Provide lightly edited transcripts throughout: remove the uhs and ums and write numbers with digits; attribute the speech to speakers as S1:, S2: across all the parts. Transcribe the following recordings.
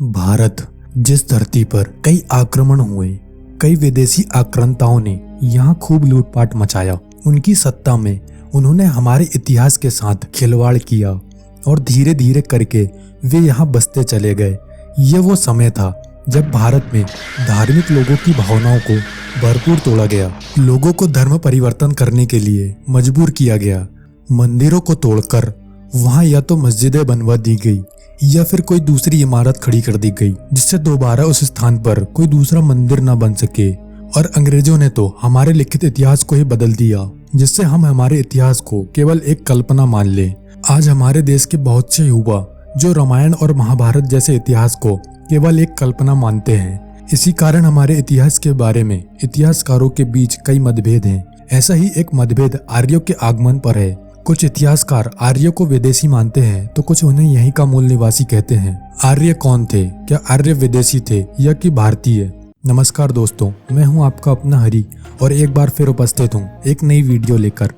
S1: भारत, जिस धरती पर कई आक्रमण हुए, कई विदेशी आक्रांताओं ने यहाँ खूब लूटपाट मचाया। उनकी सत्ता में उन्होंने हमारे इतिहास के साथ खिलवाड़ किया और धीरे धीरे करके वे यहाँ बसते चले गए। ये वो समय था जब भारत में धार्मिक लोगों की भावनाओं को भरपूर तोड़ा गया। लोगों को धर्म परिवर्तन करने के लिए मजबूर किया गया। मंदिरों को तोड़कर वहाँ या तो मस्जिदें बनवा दी गई या फिर कोई दूसरी इमारत खड़ी कर दी गई, जिससे दोबारा उस स्थान पर कोई दूसरा मंदिर न बन सके। और अंग्रेजों ने तो हमारे लिखित इतिहास को ही बदल दिया, जिससे हम हमारे इतिहास को केवल एक कल्पना मान ले। आज हमारे देश के बहुत से युवा जो रामायण और महाभारत जैसे इतिहास को केवल एक कल्पना मानते हैं। इसी कारण हमारे इतिहास के बारे में इतिहासकारों के बीच कई मतभेद हैं। ऐसा ही एक मतभेद आर्यों के आगमन पर है। कुछ इतिहासकार आर्यों को विदेशी मानते हैं तो कुछ उन्हें यहीं का मूल निवासी कहते हैं। आर्य कौन थे? क्या आर्य विदेशी थे या कि भारतीय? नमस्कार दोस्तों, मैं हूं आपका अपना हरि और एक बार फिर उपस्थित हूं एक नई वीडियो लेकर।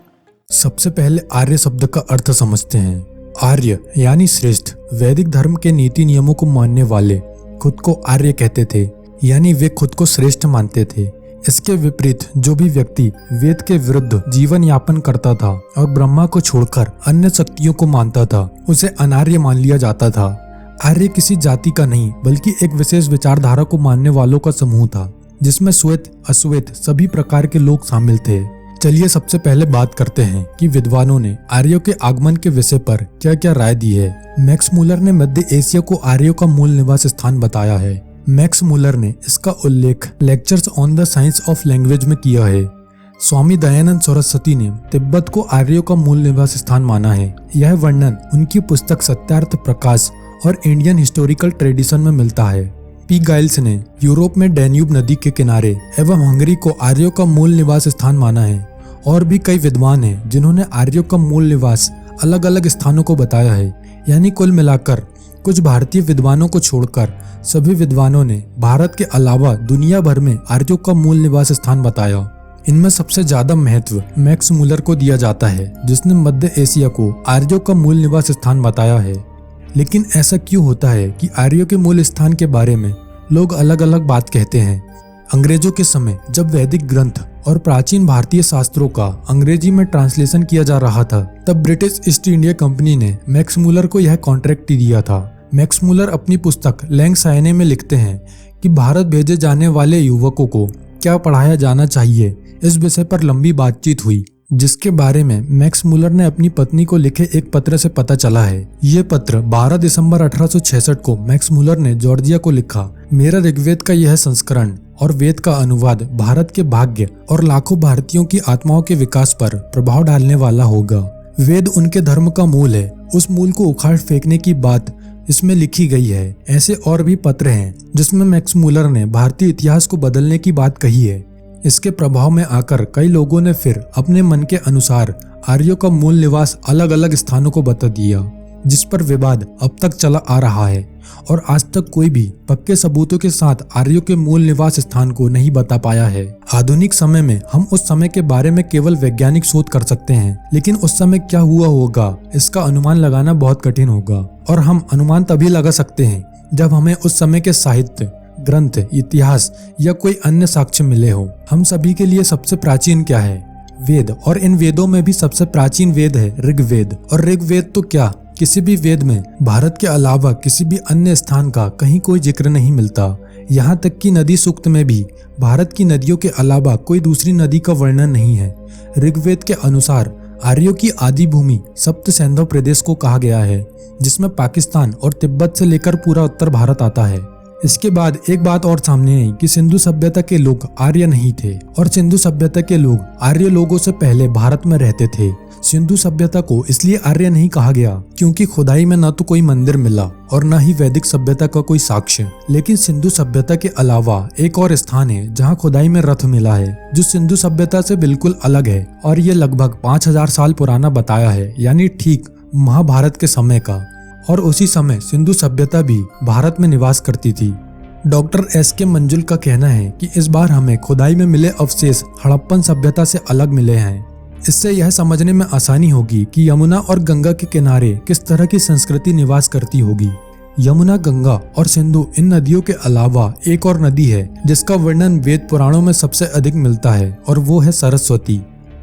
S1: सबसे पहले आर्य शब्द का अर्थ समझते हैं। आर्य यानी श्रेष्ठ। वैदिक धर्म के नीति नियमों को मानने वाले खुद को आर्य कहते थे, यानी वे खुद को श्रेष्ठ मानते थे। इसके विपरीत जो भी व्यक्ति वेद के विरुद्ध जीवन यापन करता था और ब्रह्मा को छोड़कर अन्य शक्तियों को मानता था, उसे अनार्य मान लिया जाता था। आर्य किसी जाति का नहीं बल्कि एक विशेष विचारधारा को मानने वालों का समूह था, जिसमें श्वेत अश्वेत सभी प्रकार के लोग शामिल थे। चलिए सबसे पहले बात करते हैं कि विद्वानों ने आर्यों के आगमन के विषय पर क्या क्या राय दी है। मैक्स मुलर ने मध्य एशिया को आर्यों का मूल निवास स्थान बताया है। मैक्स मुलर ने इसका उल्लेख lectures on the science of language में किया है। स्वामी दयानंद सरस्वती ने तिब्बत को आर्यों का मूल निवास स्थान माना है। यह वर्णन उनकी पुस्तक सत्यार्थ प्रकाश और इंडियन हिस्टोरिकल ट्रेडिशन में मिलता है। पी गाइल्स ने यूरोप में डैन्यूब नदी के किनारे एवं हंगरी को आर्यों का मूल निवास स्थान माना है। और भी कई विद्वान हैं जिन्होंने आर्यों का मूल निवास अलग अलग स्थानों को बताया है। यानी कुल मिलाकर कुछ भारतीय विद्वानों को छोड़कर सभी विद्वानों ने भारत के अलावा दुनिया भर में आर्यों का मूल निवास स्थान बताया। इनमें सबसे ज्यादा महत्व मैक्स मुलर को दिया जाता है, जिसने मध्य एशिया को आर्यों का मूल निवास स्थान बताया है। लेकिन ऐसा क्यों होता है कि आर्यों के मूल स्थान के बारे में लोग अलग अलग बात कहते हैं? अंग्रेजों के समय जब वैदिक ग्रंथ और प्राचीन भारतीय शास्त्रों का अंग्रेजी में ट्रांसलेशन किया जा रहा था, तब ब्रिटिश ईस्ट इंडिया कंपनी ने मैक्स मुलर को यह कॉन्ट्रैक्ट दिया था। मैक्स मुलर अपनी पुस्तक लैंग सायने में लिखते हैं कि भारत भेजे जाने वाले युवकों को क्या पढ़ाया जाना चाहिए, इस विषय पर लंबी बातचीत हुई, जिसके बारे में मैक्स मुलर ने अपनी पत्नी को लिखे एक पत्र से पता चला है। ये पत्र 12 दिसंबर 1866 को मैक्स मुलर ने जॉर्जिया को लिखा। मेरा ऋग्वेद का यह संस्करण और वेद का अनुवाद भारत के भाग्य और लाखों भारतीयों की आत्माओं के विकास पर प्रभाव डालने वाला होगा। वेद उनके धर्म का मूल है। उस मूल को उखाड़ फेंकने की बात इसमें लिखी गई है। ऐसे और भी पत्र हैं जिसमें मैक्स मुलर ने भारतीय इतिहास को बदलने की बात कही है। इसके प्रभाव में आकर कई लोगों ने फिर अपने मन के अनुसार आर्यों का मूल निवास अलग अलग स्थानों को बता दिया, जिस पर विवाद अब तक चला आ रहा है और आज तक कोई भी पक्के सबूतों के साथ आर्यों के मूल निवास स्थान को नहीं बता पाया है। आधुनिक समय में हम उस समय के बारे में केवल वैज्ञानिक शोध कर सकते हैं, लेकिन उस समय क्या हुआ होगा इसका अनुमान लगाना बहुत कठिन होगा। और हम अनुमान तभी लगा सकते हैं जब हमें उस समय के साहित्य, ग्रंथ, इतिहास या कोई अन्य साक्ष्य मिले हो। हम सभी के लिए सबसे प्राचीन क्या है? वेद। और इन वेदों में भी सबसे प्राचीन वेद है ऋग्वेद। और ऋग्वेद तो क्या, किसी भी वेद में भारत के अलावा किसी भी अन्य स्थान का कहीं कोई जिक्र नहीं मिलता। यहाँ तक कि नदी सूक्त में भी भारत की नदियों के अलावा कोई दूसरी नदी का वर्णन नहीं है। ऋग्वेद के अनुसार आर्यों की आदि भूमि सप्त सैंधव प्रदेश को कहा गया है, जिसमें पाकिस्तान और तिब्बत से लेकर पूरा उत्तर भारत आता है। इसके बाद एक बात और सामने आई कि सिंधु सभ्यता के लोग आर्य नहीं थे और सिंधु सभ्यता के लोग आर्य लोगों से पहले भारत में रहते थे। सिंधु सभ्यता को इसलिए आर्य नहीं कहा गया क्योंकि खुदाई में न तो कोई मंदिर मिला और न ही वैदिक सभ्यता का कोई साक्ष्य। लेकिन सिंधु सभ्यता के अलावा एक और स्थान है जहां खुदाई में रथ मिला है, जो सिंधु सभ्यता से बिल्कुल अलग है और ये लगभग 5000 साल पुराना बताया है, यानी ठीक महाभारत के समय का। और उसी समय सिंधु सभ्यता भी भारत में निवास करती थी। Doctor S.K. मंजुल का कहना है कि इस बार हमें खुदाई में मिले अवशेष हड़प्पन सभ्यता से अलग मिले हैं। इससे यह समझने में आसानी होगी कि यमुना और गंगा के किनारे किस तरह की संस्कृति निवास करती होगी। यमुना, गंगा और सिंधु इन नदियों के अलावा एक और नदी है जिसका वर्णन वेद पुराणों में सबसे अधिक मिलता है और वो है सरस्वती।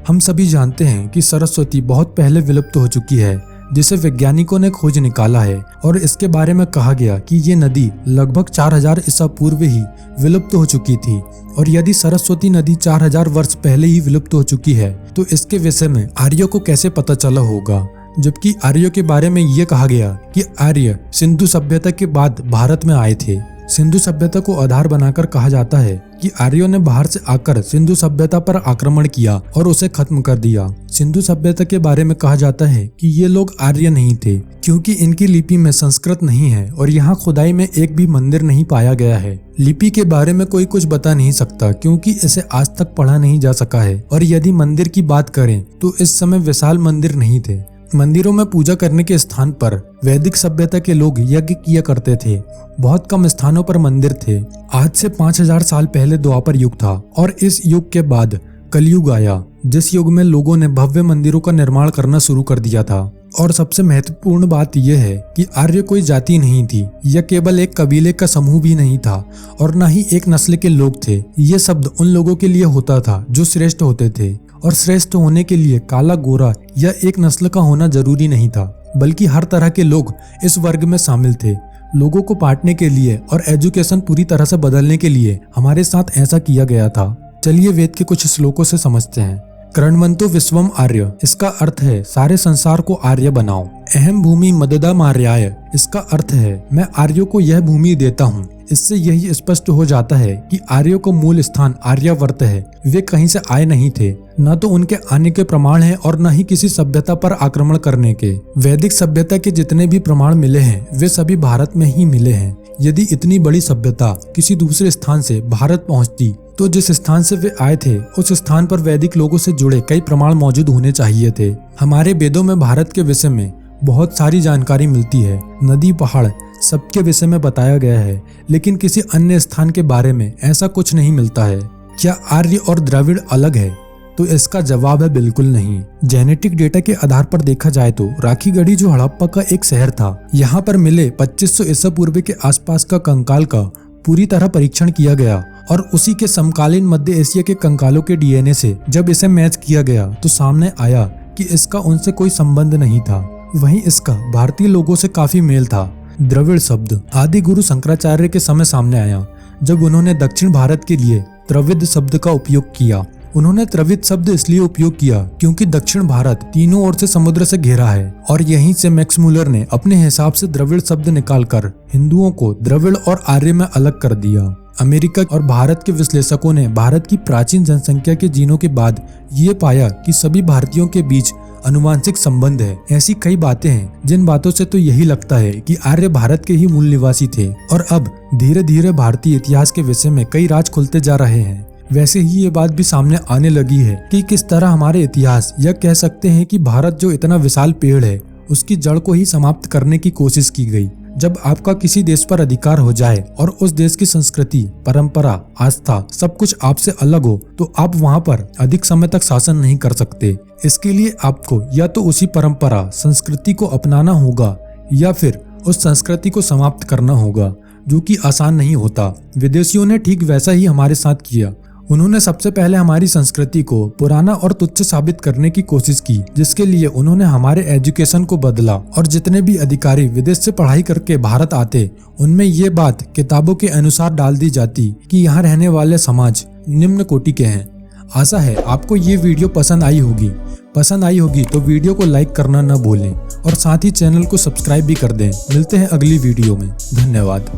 S1: हम सभी जानते हैं कि सरस्वती बहुत पहले विलुप्त हो चुकी है, जिसे वैज्ञानिकों ने खोज निकाला है और इसके बारे में कहा गया कि ये नदी लगभग 4000 ईसा पूर्व ही विलुप्त हो चुकी थी। और यदि सरस्वती नदी 4000 वर्ष पहले ही विलुप्त हो चुकी है तो इसके विषय में आर्यों को कैसे पता चला होगा, जबकि आर्यों के बारे में ये कहा गया कि आर्य सिंधु सभ्यता के बाद भारत में आए थे। सिंधु सभ्यता को आधार बनाकर कहा जाता है कि आर्यों ने बाहर से आकर सिंधु सभ्यता पर आक्रमण किया और उसे खत्म कर दिया। सिंधु सभ्यता के बारे में कहा जाता है कि ये लोग आर्य नहीं थे क्योंकि इनकी लिपि में संस्कृत नहीं है और यहाँ खुदाई में एक भी मंदिर नहीं पाया गया है। लिपि के बारे में कोई कुछ बता नहीं सकता क्योंकि इसे आज तक पढ़ा नहीं जा सका है। और यदि मंदिर की बात करें तो इस समय विशाल मंदिर नहीं थे। मंदिरों में पूजा करने के स्थान पर वैदिक सभ्यता के लोग यज्ञ किया करते थे। बहुत कम स्थानों पर मंदिर थे। आज से 5000 साल पहले द्वापर युग था और इस युग के बाद कलयुग आया, जिस युग में लोगों ने भव्य मंदिरों का निर्माण करना शुरू कर दिया था। और सबसे महत्वपूर्ण बात यह है कि आर्य कोई जाति नहीं थी, यह केवल एक कबीले का समूह भी नहीं था और न ही एक नस्ल के लोग थे। ये शब्द उन लोगों के लिए होता था जो श्रेष्ठ होते थे, और श्रेष्ठ होने के लिए काला, गोरा या एक नस्ल का होना जरूरी नहीं था, बल्कि हर तरह के लोग इस वर्ग में शामिल थे। लोगों को बांटने के लिए और एजुकेशन पूरी तरह से बदलने के लिए हमारे साथ ऐसा किया गया था। चलिए वेद के कुछ श्लोकों से समझते हैं। कृण्वन्तो विश्वम आर्य, इसका अर्थ है सारे संसार को आर्य बनाओ। अहम भूमि मददाम आर्याय, इसका अर्थ है मैं आर्यों को यह भूमि देता हूँ। इससे यही स्पष्ट हो जाता है कि आर्यों को मूल स्थान आर्यावर्त है। वे कहीं से आए नहीं थे, न तो उनके आने के प्रमाण हैं और न ही किसी सभ्यता पर आक्रमण करने के। वैदिक सभ्यता के जितने भी प्रमाण मिले हैं वे सभी भारत में ही मिले हैं। यदि इतनी बड़ी सभ्यता किसी दूसरे स्थान से भारत पहुंचती तो जिस स्थान से वे आए थे उस स्थान पर वैदिक लोगों से जुड़े कई प्रमाण मौजूद होने चाहिए थे। हमारे वेदों में भारत के विषय में बहुत सारी जानकारी मिलती है। नदी, पहाड़ सबके विषय में बताया गया है, लेकिन किसी अन्य स्थान के बारे में ऐसा कुछ नहीं मिलता है। क्या आर्य और द्रविड़ अलग है? तो इसका जवाब है बिल्कुल नहीं। जेनेटिक डेटा के आधार पर देखा जाए तो राखीगढ़ी जो हड़प्पा का एक शहर था, यहाँ पर मिले 2500 ईसा पूर्व के आसपास का कंकाल का पूरी तरह परीक्षण किया गया और उसी के समकालीन मध्य एशिया के कंकालों के डीएनए से जब इसे मैच किया गया तो सामने आया कि इसका उनसे कोई संबंध नहीं था। वहीं इसका भारतीय लोगों से काफी मेल था। द्रविड़ शब्द आदि गुरु शंकराचार्य के समय सामने आया, जब उन्होंने दक्षिण भारत के लिए त्रिविध शब्द का उपयोग किया। उन्होंने त्रिविध शब्द इसलिए उपयोग किया क्योंकि दक्षिण भारत तीनों ओर से समुद्र से घिरा है और यहीं से मैक्स मूलर ने अपने हिसाब से द्रविड़ शब्द निकालकर हिंदुओं को द्रविड़ और आर्य में अलग कर दिया। अमेरिका और भारत के विश्लेषकों ने भारत की प्राचीन जनसंख्या के जीनों के बाद ये पाया कि सभी भारतीयों के बीच अनुवांशिक संबंध है। ऐसी कई बातें हैं जिन बातों से तो यही लगता है कि आर्य भारत के ही मूल निवासी थे और अब धीरे धीरे भारतीय इतिहास के विषय में कई राज खुलते जा रहे हैं। वैसे ही ये बात भी सामने आने लगी है कि किस तरह हमारे इतिहास, या कह सकते हैं कि भारत जो इतना विशाल पेड़ है उसकी जड़ को ही समाप्त करने की कोशिश की गई। जब आपका किसी देश पर अधिकार हो जाए और उस देश की संस्कृति, परंपरा, आस्था सब कुछ आपसे अलग हो तो आप वहां पर अधिक समय तक शासन नहीं कर सकते। इसके लिए आपको या तो उसी परंपरा, संस्कृति को अपनाना होगा या फिर उस संस्कृति को समाप्त करना होगा, जो कि आसान नहीं होता। विदेशियों ने ठीक वैसा ही हमारे साथ किया। उन्होंने सबसे पहले हमारी संस्कृति को पुराना और तुच्छ साबित करने की कोशिश की, जिसके लिए उन्होंने हमारे एजुकेशन को बदला और जितने भी अधिकारी विदेश से पढ़ाई करके भारत आते उनमें ये बात किताबों के अनुसार डाल दी जाती कि यहाँ रहने वाले समाज निम्न कोटि के हैं। आशा है आपको ये वीडियो पसंद आई होगी तो वीडियो को लाइक करना न भूलें और साथ ही चैनल को सब्सक्राइब भी कर दें। मिलते हैं अगली वीडियो में। धन्यवाद।